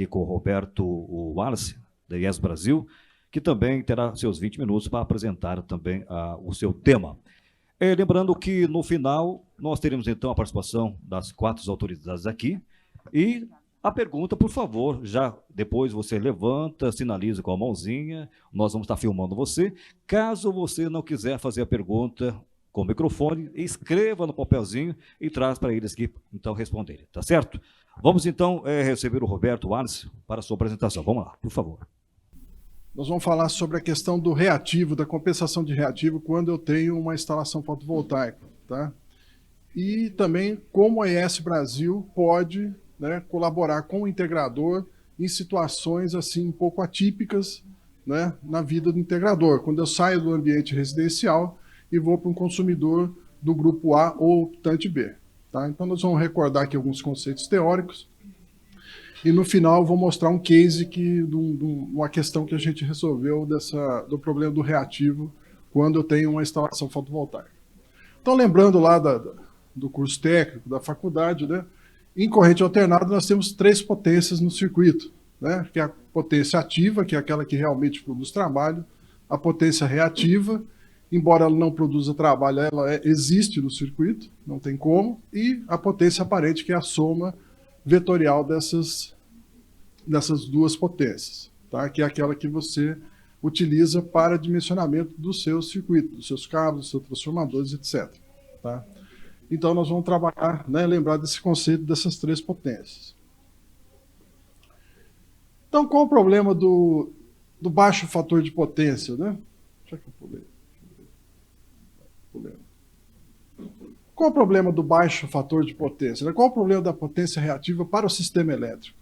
aqui com o Roberto Wallace, da IES Brasil, que também terá seus 20 minutos para apresentar também o seu tema. Lembrando que no final nós teremos então a participação das 4 autoridades aqui e a pergunta, por favor, já depois você levanta, sinaliza com a mãozinha, nós vamos estar filmando você. Caso você não quiser fazer a pergunta com o microfone, escreva no papelzinho e traz para eles aqui então responderem, tá certo? Vamos então receber o Roberto Wallace para a sua apresentação. Vamos lá, por favor. Nós vamos falar sobre a questão do reativo, da compensação de reativo quando eu tenho uma instalação fotovoltaica, tá? E também como a IES Brasil pode, né, colaborar com o integrador em situações assim um pouco atípicas, né, na vida do integrador, quando eu saio do ambiente residencial e vou para um consumidor do grupo A ou optante B. Tá? Então nós vamos recordar aqui alguns conceitos teóricos e no final eu vou mostrar um case uma questão que a gente resolveu do problema do reativo quando eu tenho uma instalação fotovoltaica. Então lembrando lá do curso técnico, da faculdade, né, em corrente alternada nós temos 3 potências no circuito, né, que é a potência ativa, que é aquela que realmente produz trabalho, a potência reativa, embora ela não produza trabalho, ela existe no circuito, não tem como, e a potência aparente, que é a soma vetorial dessas 2 potências, tá? Que é aquela que você utiliza para dimensionamento do seu circuito, dos seus cabos, dos seus transformadores, etc. Tá? Então nós vamos trabalhar, né, lembrar desse conceito dessas 3 potências. Então qual o problema do baixo fator de potência, né? Deixa que eu pulei. Qual o problema do baixo fator de potência, né? Qual o problema da potência reativa para o sistema elétrico,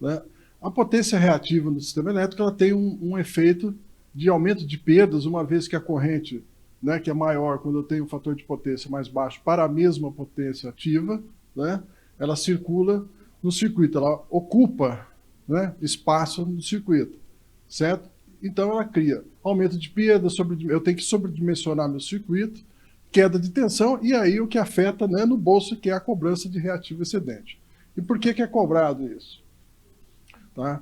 né? A potência reativa no sistema elétrico ela tem um efeito de aumento de perdas, uma vez que a corrente, né, que é maior quando eu tenho um fator de potência mais baixo para a mesma potência ativa, né, ela circula no circuito, ela ocupa, né, espaço no circuito, certo? Então ela cria aumento de perda, eu tenho que sobredimensionar meu circuito, queda de tensão, e aí o que afeta, né, no bolso, que é a cobrança de reativo excedente. E por que é cobrado isso? Tá?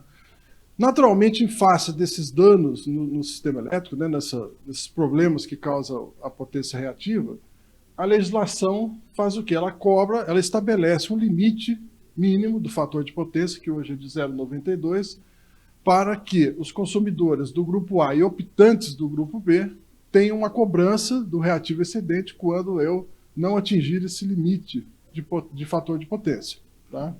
Naturalmente, em face desses danos no sistema elétrico, né, nesses problemas que causam a potência reativa, a legislação faz o quê? Ela estabelece um limite mínimo do fator de potência, que hoje é de 0,92, para que os consumidores do grupo A e optantes do grupo B tenham uma cobrança do reativo excedente quando eu não atingir esse limite de fator de potência. Tá?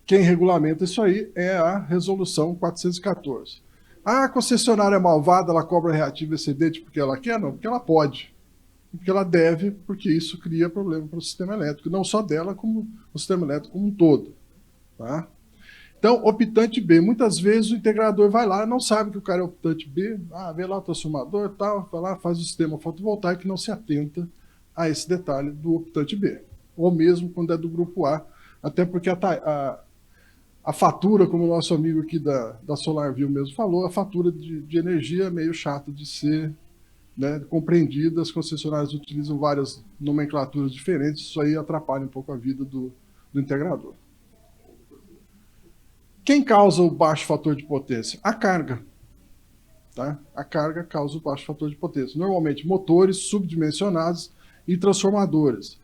Quem regulamenta isso aí é a Resolução 414. A concessionária malvada, ela cobra reativo excedente porque ela quer? Não, porque ela pode. Porque ela deve, porque isso cria problema para o sistema elétrico. Não só dela, como o sistema elétrico como um todo. Tá? Então, optante B. Muitas vezes o integrador vai lá, não sabe que o cara é optante B, vê lá o transformador, tal, vai lá, faz o sistema fotovoltaico e não se atenta a esse detalhe do optante B. Ou mesmo quando é do grupo A, até porque a fatura, como o nosso amigo aqui da SolarView mesmo falou, a fatura de energia é meio chata de ser, né, compreendida. As concessionárias utilizam várias nomenclaturas diferentes, isso aí atrapalha um pouco a vida do integrador. Quem causa o baixo fator de potência? A carga. Tá? A carga causa o baixo fator de potência. Normalmente motores subdimensionados e transformadores.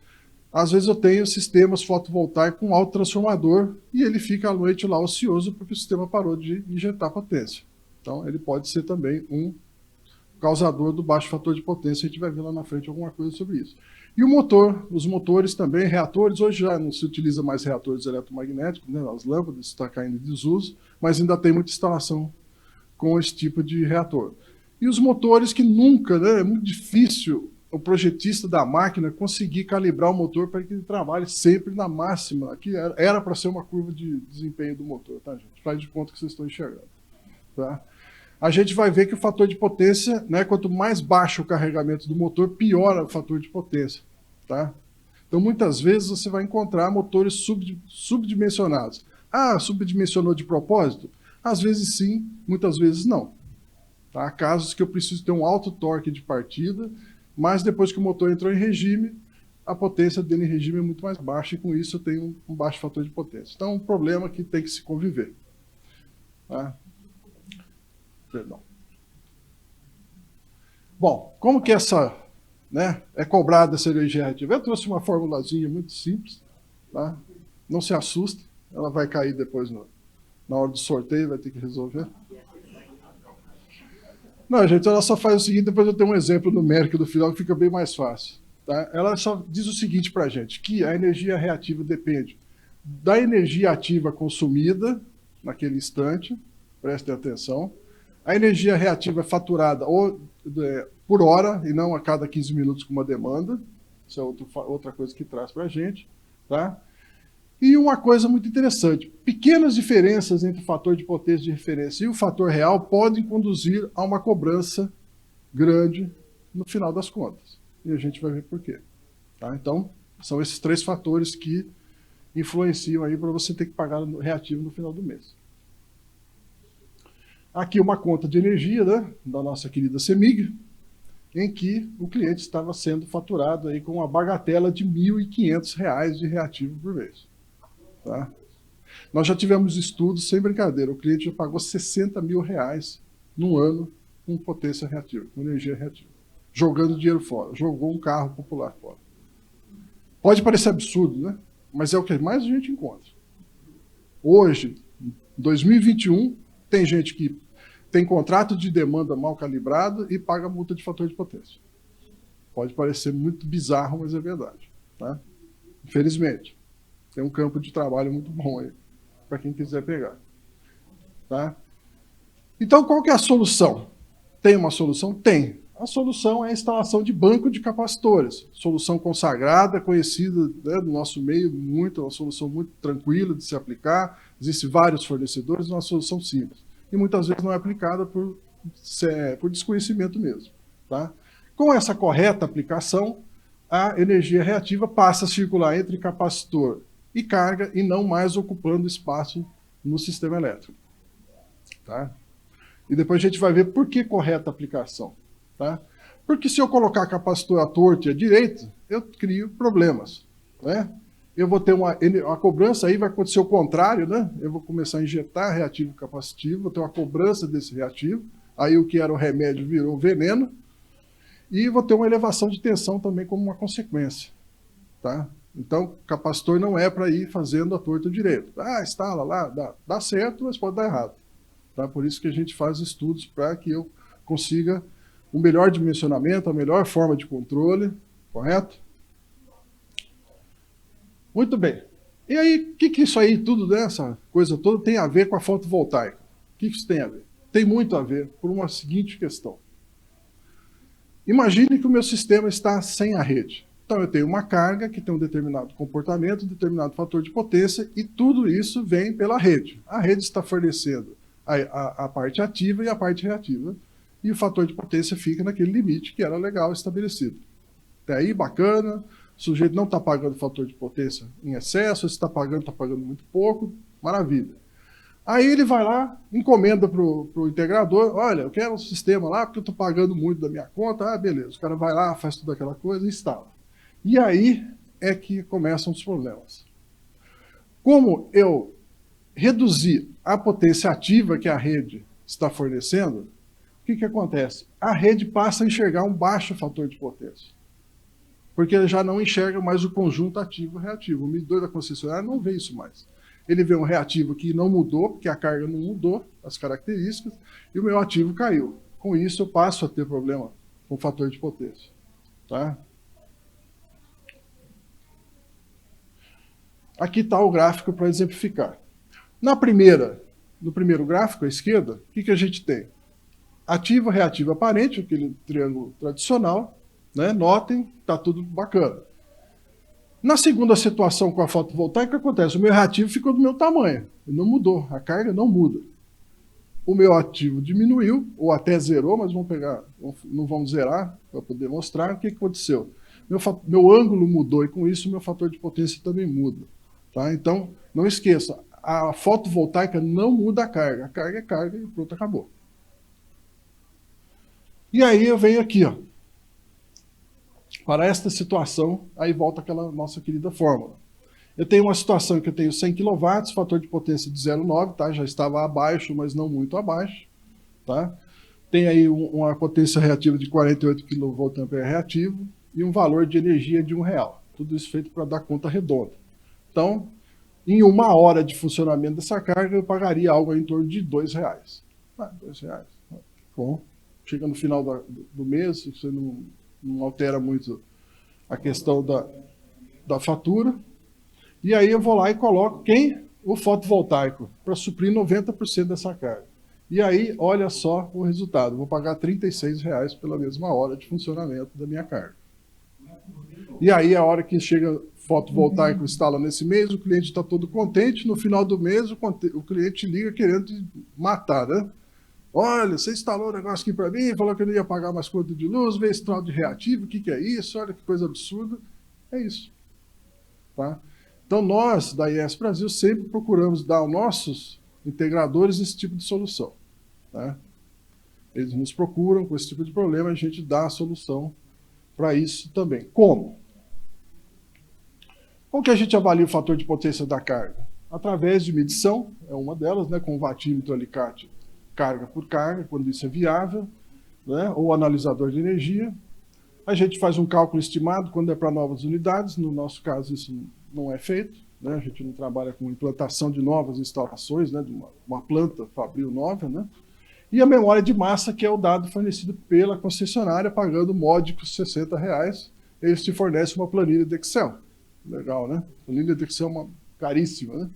Às vezes eu tenho sistemas fotovoltaicos com alto transformador e ele fica à noite lá ocioso porque o sistema parou de injetar potência. Então ele pode ser também um causador do baixo fator de potência. A gente vai ver lá na frente alguma coisa sobre isso. E o motor, os motores também, reatores, hoje já não se utiliza mais reatores eletromagnéticos, né? As lâmpadas estão caindo em desuso, mas ainda tem muita instalação com esse tipo de reator. E os motores que nunca, né, é muito difícil o projetista da máquina conseguir calibrar o motor para que ele trabalhe sempre na máxima. Aqui era para ser uma curva de desempenho do motor, tá, gente? Faz de conta que vocês estão enxergando. Tá? A gente vai ver que o fator de potência, né, quanto mais baixo o carregamento do motor, piora o fator de potência. Tá? Então, muitas vezes, você vai encontrar motores subdimensionados. Subdimensionou de propósito? Às vezes sim, muitas vezes não. Tá? Há casos que eu preciso ter um alto torque de partida, mas depois que o motor entrou em regime, a potência dele em regime é muito mais baixa, e com isso eu tenho um baixo fator de potência. Então, é um problema que tem que se conviver. Tá? Perdão. Bom, como que essa, né, é cobrada essa energia reativa? Eu trouxe uma formulazinha muito simples, tá? Não se assusta, ela vai cair depois na hora do sorteio, vai ter que resolver. Não, gente, ela só faz o seguinte, depois eu tenho um exemplo numérico do final que fica bem mais fácil. Tá? Ela só diz o seguinte para a gente, que a energia reativa depende da energia ativa consumida naquele instante, prestem atenção. A energia reativa é faturada por hora e não a cada 15 minutos com uma demanda. Isso é outra coisa que traz para a gente. Tá? E uma coisa muito interessante, pequenas diferenças entre o fator de potência de referência e o fator real podem conduzir a uma cobrança grande no final das contas. E a gente vai ver por quê. Tá? Então, são esses 3 fatores que influenciam aí para você ter que pagar o reativo no final do mês. Aqui uma conta de energia, né, da nossa querida CEMIG, em que o cliente estava sendo faturado aí com uma bagatela de R$ 1.500 de reativo por mês. Tá? Nós já tivemos estudos, sem brincadeira, o cliente já pagou R$60 mil num ano com potência reativa, com energia reativa. Jogando dinheiro fora, jogou um carro popular fora. Pode parecer absurdo, né? Mas é o que mais a gente encontra. Hoje, em 2021, tem gente que tem contrato de demanda mal calibrado e paga multa de fator de potência. Pode parecer muito bizarro, mas é verdade. Tá? Infelizmente. Tem um campo de trabalho muito bom aí, para quem quiser pegar. Tá? Então, qual que é a solução? Tem uma solução? Tem. A solução é a instalação de banco de capacitores. Solução consagrada, conhecida, né, do nosso meio, uma solução muito tranquila de se aplicar. Existem vários fornecedores, uma solução simples. E muitas vezes não é aplicada por desconhecimento mesmo. Tá? Com essa correta aplicação, a energia reativa passa a circular entre capacitor e carga e não mais ocupando espaço no sistema elétrico. Tá? E depois a gente vai ver por que correta aplicação. Tá? Porque se eu colocar capacitor à torta e à direita, eu crio problemas. Né? Eu vou ter a cobrança, aí vai acontecer o contrário, né? Eu vou começar a injetar reativo capacitivo, vou ter uma cobrança desse reativo, aí o que era o remédio virou veneno, e vou ter uma elevação de tensão também como uma consequência. Tá? Então, o capacitor não é para ir fazendo a torta direito. Ah, instala lá, dá certo, mas pode dar errado. Tá? Por isso que a gente faz estudos para que eu consiga um melhor dimensionamento, a melhor forma de controle, correto? Muito bem. E aí, o que isso aí, tudo dessa coisa toda, tem a ver com a fotovoltaica? O que isso tem a ver? Tem muito a ver por uma seguinte questão. Imagine que o meu sistema está sem a rede. Então, eu tenho uma carga que tem um determinado comportamento, um determinado fator de potência, e tudo isso vem pela rede. A rede está fornecendo a parte ativa e a parte reativa, e o fator de potência fica naquele limite que era legal estabelecido. Até aí, bacana, o sujeito não está pagando fator de potência em excesso, se está pagando muito pouco, maravilha. Aí ele vai lá, encomenda para o integrador, olha, eu quero um sistema lá porque eu estou pagando muito da minha conta, ah, beleza, o cara vai lá, faz toda aquela coisa e instala. E aí é que começam os problemas. Como eu reduzir a potência ativa que a rede está fornecendo, o que acontece? A rede passa a enxergar um baixo fator de potência. Porque ele já não enxerga mais o conjunto ativo-reativo. O medidor da concessionária não vê isso mais. Ele vê um reativo que não mudou, porque a carga não mudou, as características, e o meu ativo caiu. Com isso, eu passo a ter problema com o fator de potência. Tá? Aqui está o gráfico para exemplificar. No primeiro gráfico, à esquerda, o que a gente tem? Ativo, reativo aparente, aquele triângulo tradicional. Né? Notem, está tudo bacana. Na segunda situação com a fotovoltaica, o que acontece? O meu reativo ficou do meu tamanho, não mudou, a carga não muda. O meu ativo diminuiu, ou até zerou, mas não vamos zerar para poder mostrar o que aconteceu. Meu ângulo mudou e com isso meu fator de potência também muda. Tá? Então, não esqueça, a fotovoltaica não muda a carga é carga e pronto, acabou. E aí eu venho aqui, ó. Para esta situação, aí volta aquela nossa querida fórmula. Eu tenho uma situação que eu tenho 100 kW, fator de potência de 0,9, tá? Já estava abaixo, mas não muito abaixo, tá? Tem aí uma potência reativa de 48 kVA reativo e um valor de energia de R$1. Tudo isso feito para dar conta redonda. Então, em 1 hora de funcionamento dessa carga, eu pagaria algo em torno de R$2. R$2. Bom, chega no final do mês, você não altera muito a questão da fatura. E aí eu vou lá e coloco o fotovoltaico, para suprir 90% dessa carga. E aí, olha só o resultado. Vou pagar R$36 pela mesma hora de funcionamento da minha carga. E aí, a hora que chega fotovoltaico, instala nesse mês, o cliente está todo contente. No final do mês, o cliente liga querendo matar, né? Olha, você instalou um negócio aqui para mim, falou que eu não ia pagar mais conta de luz, veio esse tal de reativo, o que é isso? Olha que coisa absurda. É isso. Tá? Então, nós, da IES Brasil, sempre procuramos dar aos nossos integradores esse tipo de solução. Tá? Eles nos procuram com esse tipo de problema, a gente dá a solução para isso também. Como? Como que a gente avalia o fator de potência da carga? Através de medição, é uma delas, né, com o watímetro alicate, carga por carga, quando isso é viável, né, ou analisador de energia. A gente faz um cálculo estimado quando é para novas unidades, no nosso caso isso não é feito, né, a gente não trabalha com implantação de novas instalações, né, de uma planta fabril nova, né, e a memória de massa, que é o dado fornecido pela concessionária, pagando módicos R$60, eles te fornecem uma planilha de Excel. Legal, né? A planilha de Excel é caríssima, né?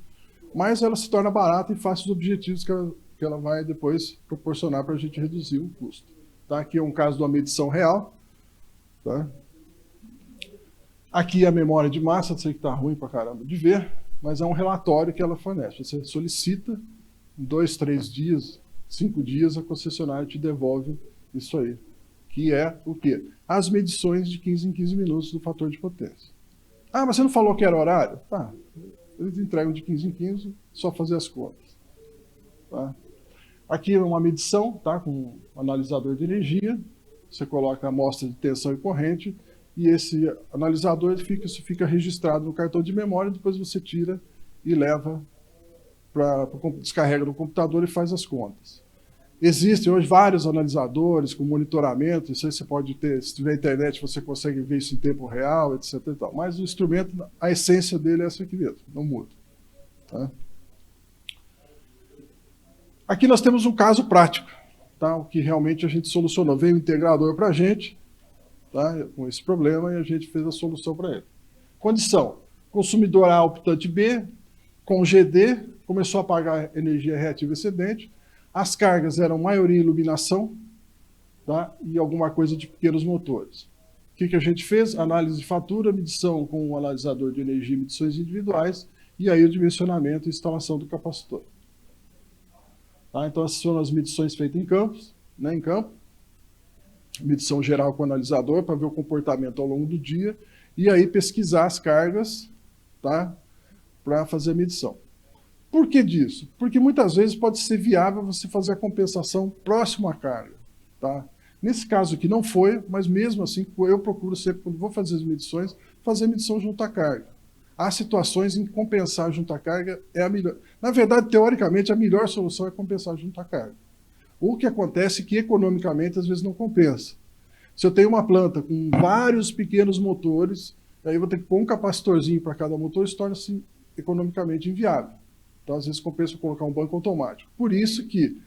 Mas ela se torna barata e faz os objetivos que ela vai depois proporcionar para a gente reduzir o custo. Tá? Aqui é um caso de uma medição real. Tá? Aqui a memória de massa, sei que está ruim para caramba de ver, mas é um relatório que ela fornece. Você solicita, em 2, 3 dias, 5 dias, a concessionária te devolve isso aí. Que é o quê? As medições de 15 em 15 minutos do fator de potência. Ah, mas você não falou que era horário? Tá, eles entregam de 15 em 15, só fazer as contas. Tá? Aqui é uma medição, tá, com um analisador de energia, você coloca a amostra de tensão e corrente, e esse analisador isso fica registrado no cartão de memória, depois você tira e leva descarrega no computador e faz as contas. Existem hoje vários analisadores com monitoramento, isso aí você pode ter, se tiver internet você consegue ver isso em tempo real, etc. E tal. Mas o instrumento, a essência dele é essa aqui mesmo, não muda. Tá? Aqui nós temos um caso prático, tá? O que realmente a gente solucionou. Veio o integrador para a gente, tá? Com esse problema, e a gente fez a solução para ele. Condição: consumidor A optante B, com GD, começou a pagar energia reativa excedente. As cargas eram maioria iluminação, tá? E alguma coisa de pequenos motores. O que a gente fez? Análise de fatura, medição com o analisador de energia e medições individuais, e aí o dimensionamento e instalação do capacitor. Tá? Então, essas foram as medições feitas em campos, né, em campo. Medição geral com o analisador, para ver o comportamento ao longo do dia, e aí pesquisar as cargas, tá? Para fazer a medição. Por que disso? Porque muitas vezes pode ser viável você fazer a compensação próximo à carga. Tá? Nesse caso aqui não foi, mas mesmo assim eu procuro sempre, quando vou fazer as medições, fazer a medição junto à carga. Há situações em que compensar junto à carga é a melhor. Na verdade, teoricamente, a melhor solução é compensar junto à carga. O que acontece é que economicamente às vezes não compensa. Se eu tenho uma planta com vários pequenos motores, aí eu vou ter que pôr um capacitorzinho para cada motor, isso torna-se economicamente inviável. Então, às vezes, compensa colocar um banco automático. Por isso que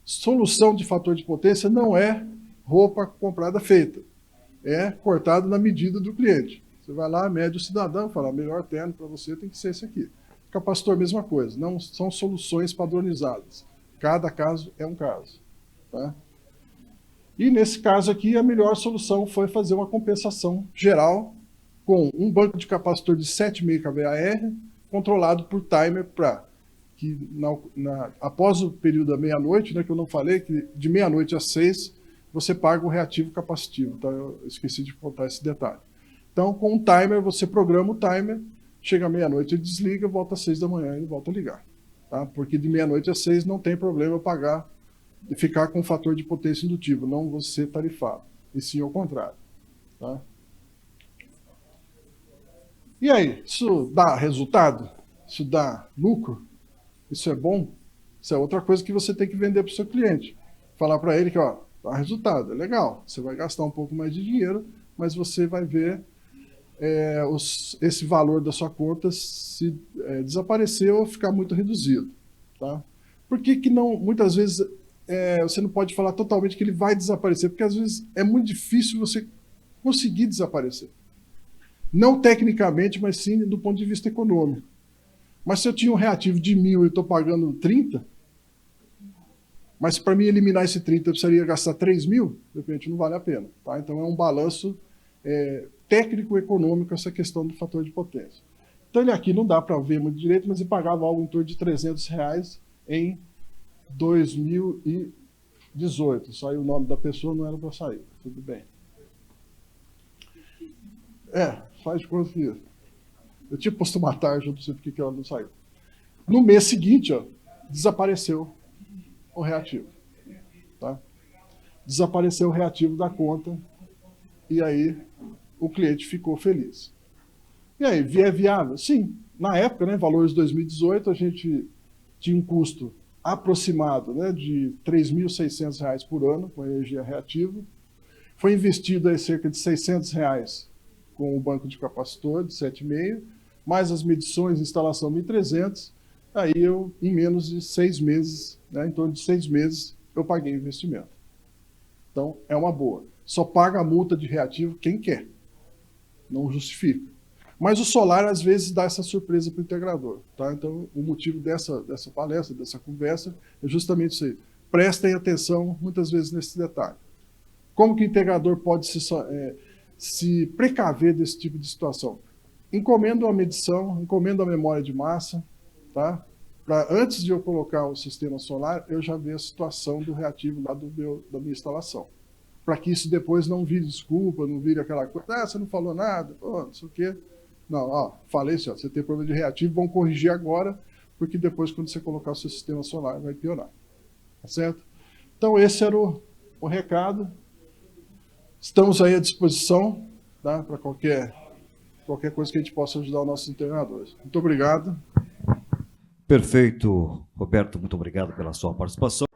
solução de fator de potência não é roupa comprada feita. É cortado na medida do cliente. Você vai lá, mede o cidadão, fala, melhor terno para você tem que ser esse aqui. Capacitor, mesma coisa. Não são soluções padronizadas. Cada caso é um caso. Tá? E, nesse caso aqui, a melhor solução foi fazer uma compensação geral com um banco de capacitor de 7,5 kVAr, controlado por timer para que após o período da meia-noite, né, que eu não falei, que de meia-noite às 6, você paga o reativo capacitivo. Tá? Eu esqueci de contar esse detalhe. Então, com um timer, você programa o timer, chega à meia-noite, ele desliga, volta às 6 da manhã e volta a ligar. Tá? Porque de meia-noite às 6 não tem problema pagar e ficar com o fator de potência indutivo, não você tarifado, e sim ao contrário. Tá? E aí, isso dá resultado? Isso dá lucro? Isso é bom? Isso é outra coisa que você tem que vender para o seu cliente. Falar para ele que, ó, dá resultado, é legal. Você vai gastar um pouco mais de dinheiro, mas você vai ver esse valor da sua conta se desaparecer ou ficar muito reduzido. Tá? Por que não, muitas vezes, você não pode falar totalmente que ele vai desaparecer? Porque às vezes é muito difícil você conseguir desaparecer. Não tecnicamente, mas sim do ponto de vista econômico. Mas se eu tinha um reativo de 1.000 e estou pagando 30, mas para mim eliminar esse 30 eu precisaria gastar 3.000, de repente não vale a pena. Tá? Então é um balanço técnico-econômico essa questão do fator de potência. Então ele aqui não dá para ver muito direito, mas ele pagava algo em torno de R$300 em 2018. Saiu o nome da pessoa, não era para sair. Tudo bem. Faz de conta que eu tinha posto uma tarde, eu não sei porque que ela não saiu. No mês seguinte, ó, desapareceu o reativo. Tá? Desapareceu o reativo da conta e aí o cliente ficou feliz. E aí, é viável? Sim. Na época, né, valores de 2018, a gente tinha um custo aproximado, né, de R$3.600 por ano com energia reativa. Foi investido aí cerca de R$600 com o banco de capacitor de 7,5, mais as medições, instalação 1.300. Aí eu, em menos de 6 meses, né, em torno de 6 meses, eu paguei o investimento. Então, é uma boa. Só paga a multa de reativo quem quer. Não justifica. Mas o solar, às vezes, dá essa surpresa para o integrador. Tá? Então, o motivo dessa palestra, dessa conversa, é justamente isso aí. Prestem atenção, muitas vezes, nesse detalhe. Como que o integrador pode se precaver desse tipo de situação? Encomendo a medição, encomendo a memória de massa, tá? Antes de eu colocar o sistema solar, eu já ver a situação do reativo lá da minha instalação. Para que isso depois não vire desculpa, não vire aquela coisa, você não falou nada, não sei o quê. Não, ó, falei assim, ó, você tem problema de reativo, vão corrigir agora, porque depois, quando você colocar o seu sistema solar, vai piorar. Tá certo? Então, esse era o recado. Estamos aí à disposição, tá? Para qualquer coisa que a gente possa ajudar os nossos integradores. Muito obrigado. Perfeito, Roberto, muito obrigado pela sua participação.